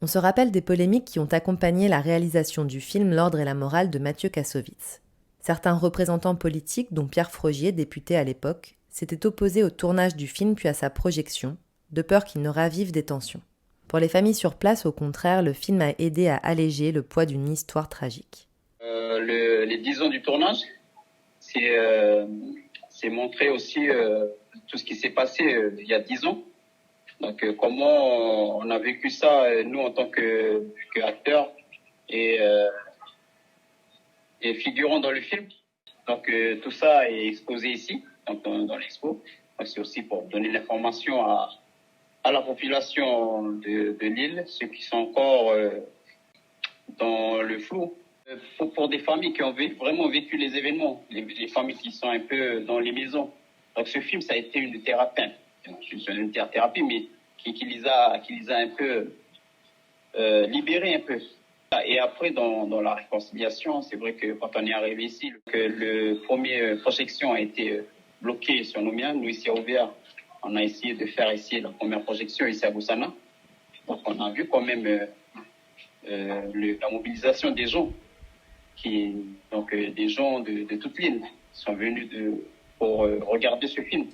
On se rappelle des polémiques qui ont accompagné la réalisation du film L'Ordre et la morale de Mathieu Kassovitz. Certains représentants politiques, dont Pierre Frogier, député à l'époque, s'étaient opposés au tournage du film puis à sa projection, de peur qu'il ne ravive des tensions. Pour les familles sur place, au contraire, le film a aidé à alléger le poids d'une histoire tragique. Les 10 ans du tournage, c'est montrer aussi tout ce qui s'est passé il y a 10 ans. Donc comment on a vécu ça, nous en tant qu'acteurs et figurants dans le film. Donc tout ça est exposé ici, donc dans l'expo. Donc, c'est aussi pour donner l'information à la population de l'île, ceux qui sont encore dans le flou. Pour des familles qui ont vraiment vécu les événements, les familles qui sont un peu dans les maisons. Donc ce film, ça a été une thérapie, une thérapie, mais qui les a un peu libérés un peu. Et après, dans la réconciliation, c'est vrai que quand on est arrivé ici, que le premier projection a été bloqué sur Nouméa. Nous, ici à Ouvert, on a essayé de faire ici la première projection ici à Goussana. Donc on a vu quand même la mobilisation des gens. Des gens de toute l'île sont venus pour regarder ce film.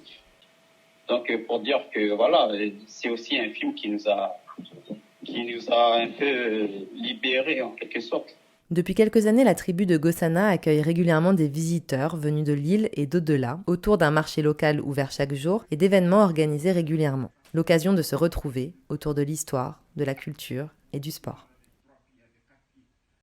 Donc pour dire que voilà, c'est aussi un film qui nous a un peu libérés en quelque sorte. Depuis quelques années, la tribu de Gossana accueille régulièrement des visiteurs venus de l'île et d'au-delà, autour d'un marché local ouvert chaque jour et d'événements organisés régulièrement. L'occasion de se retrouver autour de l'histoire, de la culture et du sport.